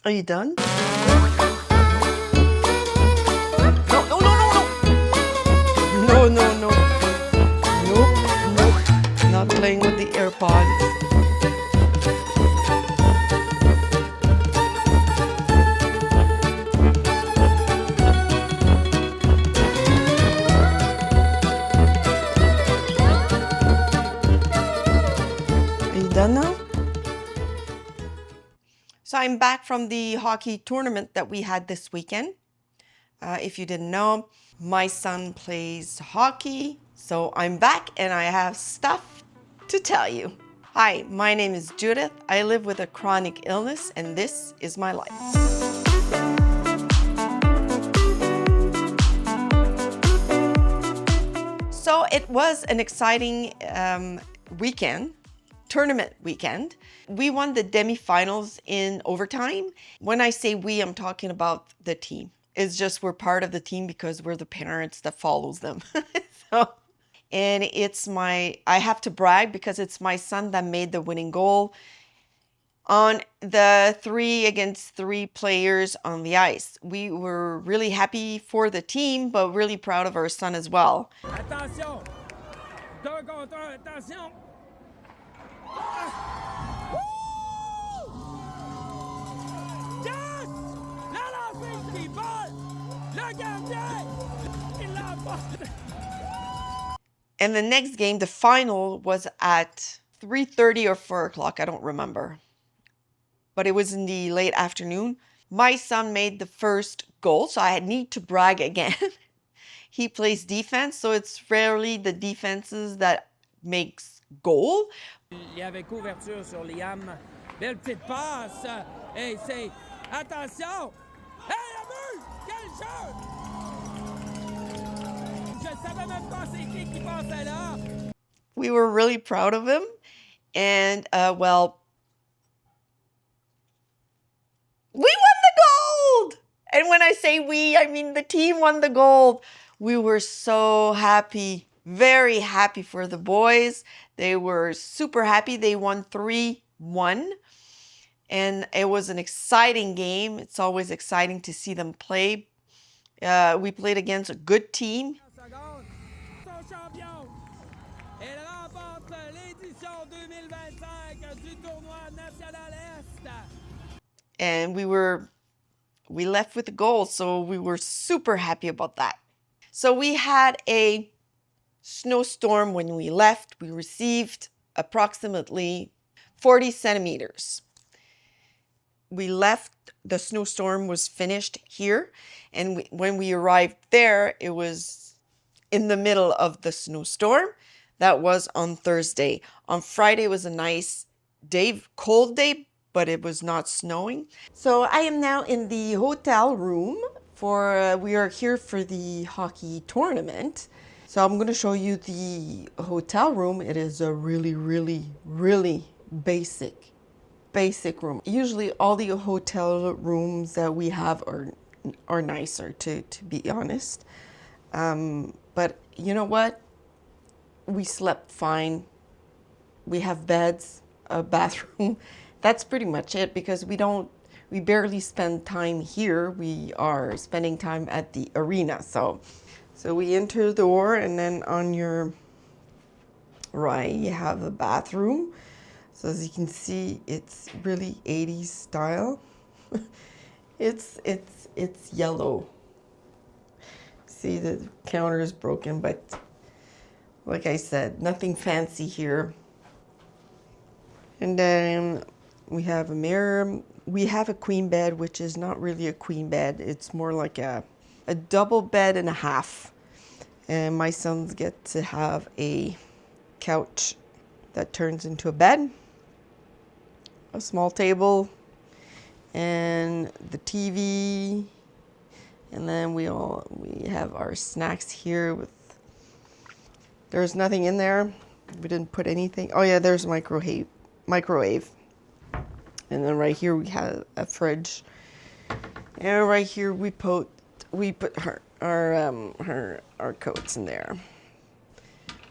Are you done? No, no, no, no. Nope, nope. Not playing with the AirPods. Are you done now? So I'm back from the hockey tournament that we had this weekend. If you didn't know, my son plays hockey, so I'm back and I have stuff to tell you. Hi, my name is Judith. I live with a chronic illness and this is my life. So it was an exciting tournament weekend. We won the demi-finals in overtime. When I say we, I'm talking about the team. It's just we're part of the team because we're the parents that follows them. And I have to brag because it's my son that made the winning goal on the 3-against-3 players on the ice. We were really happy for the team, but really proud of our son as well. Attention! 2 contre 1, attention! Yes! La lancée qui vole! Le gardien! Il l'emporte! And the next game, the final, was at 3:30 or 4 o'clock. I don't remember. But it was in the late afternoon. My son made the first goal, so I need to brag again. He plays defense, so it's rarely the defenses that makes goal. Il y avait couverture sur Liam. Belle petite passe. Hey, c'est... Attention! Hey, la vue! Quel jeu! Je savais même pas c'est qui passait là. We were really proud of him. And, well, we won the gold! And when I say we, I mean the team won the gold. We were so happy, very happy for the boys. They were super happy. They won 3-1. And it was an exciting game. It's always exciting to see them play. We played against a good team. Son champion. Elle remporte l'édition 2025 du tournoi national Est. And we left with the goal, so we were super happy about that. So we had a snowstorm when we left. We received approximately 40 centimeters. We left, the snowstorm was finished here, and when we arrived there, it was in the middle of the snowstorm. That was on Thursday. On Friday was a nice day, cold day, but it was not snowing. So I am now in the hotel room we are here for the hockey tournament. So I'm going to show you the hotel room. It is a really, really, really basic room. Usually all the hotel rooms that we have are nicer, to be honest. But you know what? We slept fine. We have beds, a bathroom. That's pretty much it because we barely spend time here. We are spending time at the arena. So we enter the door, and then on your right, you have a bathroom. So as you can see, it's really 80s style. It's yellow. See, the counter is broken, but like I said, nothing fancy here. And then we have a mirror. We have a queen bed, which is not really a queen bed. It's more like a double bed and a half. And my sons get to have a couch that turns into a bed, a small table, and the TV. And then we have our snacks here there's nothing in there. We didn't put anything. Oh yeah, there's a microwave. And then right here we have a fridge. And right here we put our coats in there.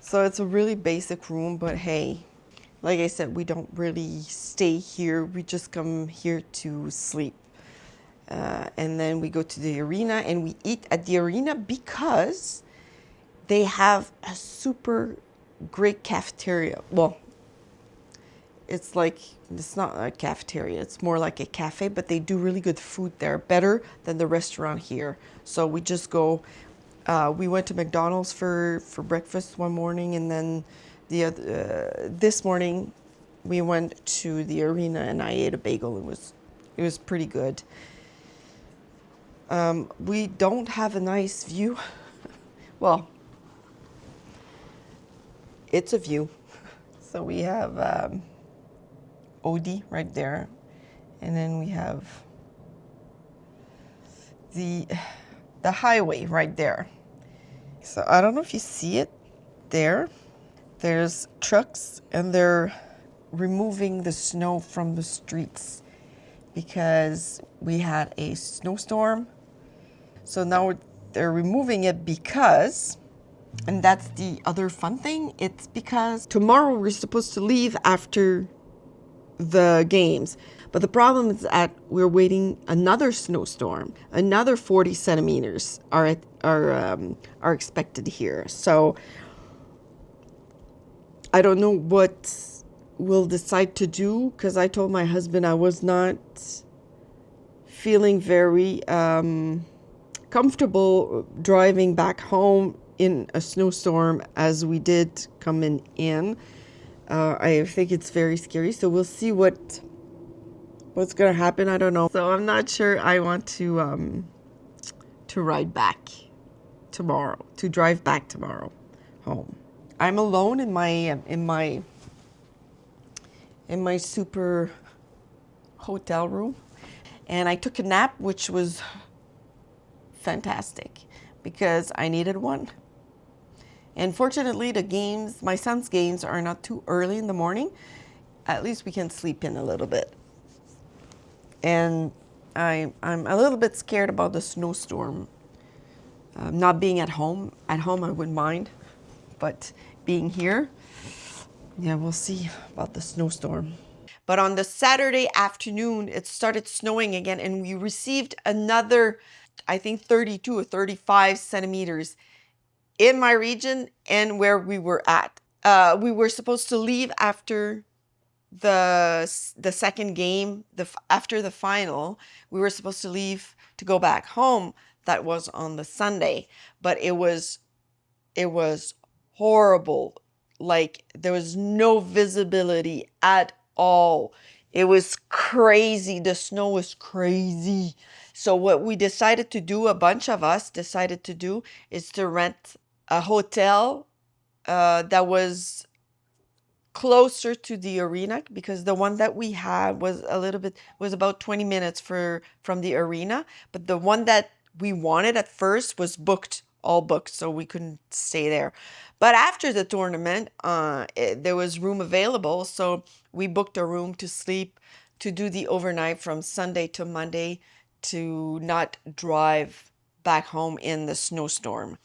So it's a really basic room, but hey, like I said, we don't really stay here. We just come here to sleep. And then we go to the arena and we eat at the arena because they have a super great cafeteria. Well, it's not a cafeteria, it's more like a cafe, but they do really good food there, better than the restaurant here. So we just go, we went to McDonald's for breakfast one morning, and then this morning we went to the arena and I ate a bagel. It was pretty good. We don't have a nice view. Well, it's a view. So we have Odie right there, and then we have the highway right there. So I don't know if you see it there. There's trucks and they're removing the snow from the streets because we had a snowstorm. So now they're removing it because, and that's the other fun thing, it's because tomorrow we're supposed to leave after the games. But the problem is that we're waiting another snowstorm. Another 40 centimeters are expected here. So I don't know what we'll decide to do, because I told my husband I was not feeling very comfortable driving back home in a snowstorm as we did coming in. I think it's very scary. So we'll see what's gonna happen. I don't know. So I'm not sure I want to ride back tomorrow, to drive back tomorrow home. I'm alone in my super hotel room, and I took a nap, which was fantastic because I needed one. And fortunately, my son's games are not too early in the morning. At least we can sleep in a little bit. And I'm a little bit scared about the snowstorm. Not being at home. At home, I wouldn't mind. But being here, yeah, we'll see about the snowstorm. But on the Saturday afternoon, it started snowing again, and we received another, I think, 32 or 35 centimeters in my region and where we were at. We were supposed to leave after the second game, after the final. We were supposed to leave to go back home. That was on the Sunday, but it was horrible. Like, there was no visibility at all. It was crazy. The snow was crazy. So what we decided to do, a bunch of us decided to do, is to rent a hotel that was closer to the arena, because the one that we had was about 20 minutes from the arena, but the one that we wanted at first was all booked, so we couldn't stay there. But after the tournament, there was room available, so we booked a room to sleep, to do the overnight from Sunday to Monday, to not drive back home in the snowstorm.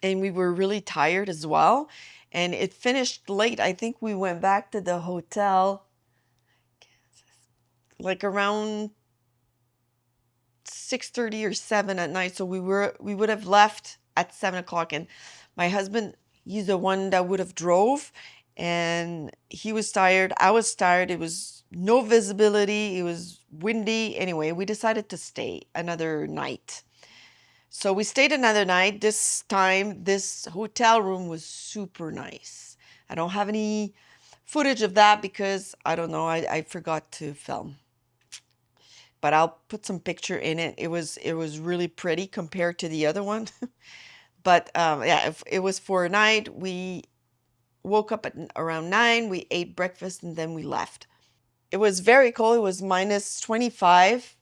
And we were really tired as well, and it finished late. I think we went back to the hotel like around 6:30 or 7 at night. So we would have left at 7 o'clock. And my husband, he's the one that would have drove, and he was tired. I was tired. It was no visibility. It was windy. Anyway, we decided to stay another night. So we stayed another night. This time, this hotel room was super nice. I don't have any footage of that because, I don't know, I forgot to film. But I'll put some picture in it. It was really pretty compared to the other one. But yeah, it was for a night. We woke up at around 9. We ate breakfast and then we left. It was very cold. It was minus 25.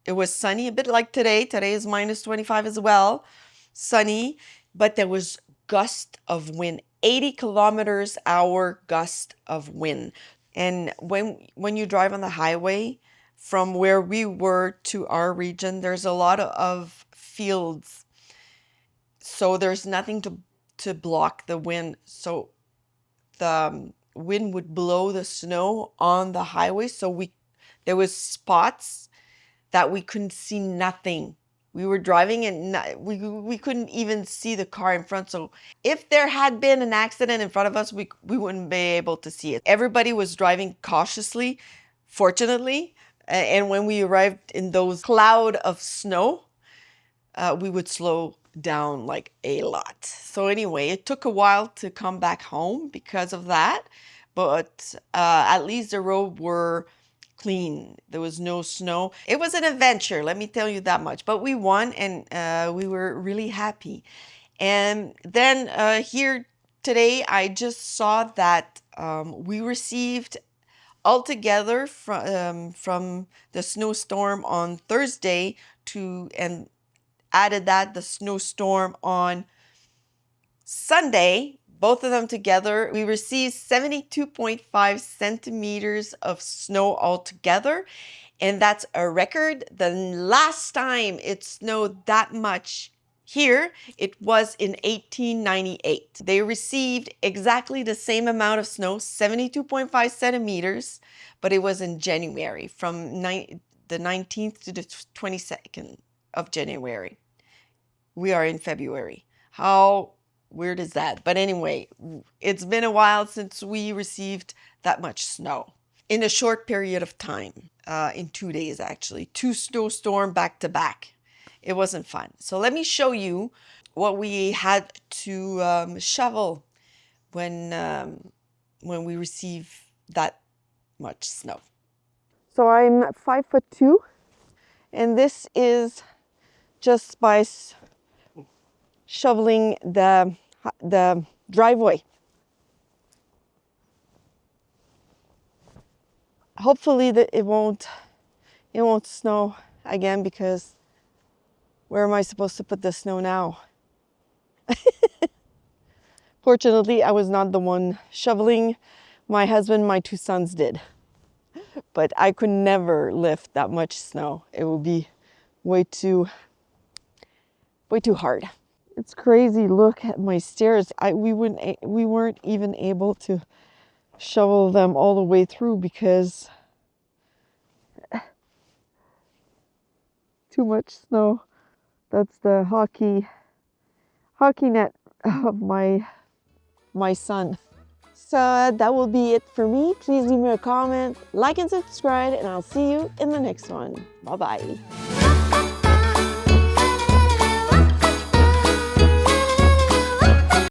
It was sunny, a bit like today. Today is minus 25 as well. Sunny, but there was gust of wind, 80 kilometers hour gust of wind. And when you drive on the highway from where we were to our region, there's a lot of fields. So there's nothing to block the wind. So the wind would blow the snow on the highway. So there was spots that we couldn't see nothing. We were driving and we couldn't even see the car in front. So if there had been an accident in front of us, we wouldn't be able to see it. Everybody was driving cautiously, fortunately. And when we arrived in those cloud of snow, we would slow down like a lot. So anyway, it took a while to come back home because of that. But at least the roads were clean. There was no snow. It was an adventure, let me tell you that much. But we won, and we were really happy. And then here today, I just saw that we received altogether from the snowstorm on Thursday and added that the snowstorm on Sunday, both of them together, we received 72.5 centimeters of snow altogether. And that's a record. The last time it snowed that much here, it was in 1898. They received exactly the same amount of snow, 72.5 centimeters, but it was in January, from the 19th to the 22nd of January. We are in February. How weird is that? But anyway, it's been a while since we received that much snow in a short period of time, in 2 days actually. 2 snowstorms back to back. It wasn't fun. So let me show you what we had to shovel when we received that much snow. So I'm 5'2", and this is just by shoveling the driveway. Hopefully that it won't snow again, because where am I supposed to put the snow now? Fortunately, I was not the one shoveling. My husband, my 2 sons did. But I could never lift that much snow. It would be way too hard. It's crazy. Look at my stairs. We weren't even able to shovel them all the way through because too much snow. That's the hockey net of my son. So that will be it for me. Please leave me a comment, like and subscribe, and I'll see you in the next one. Bye-bye.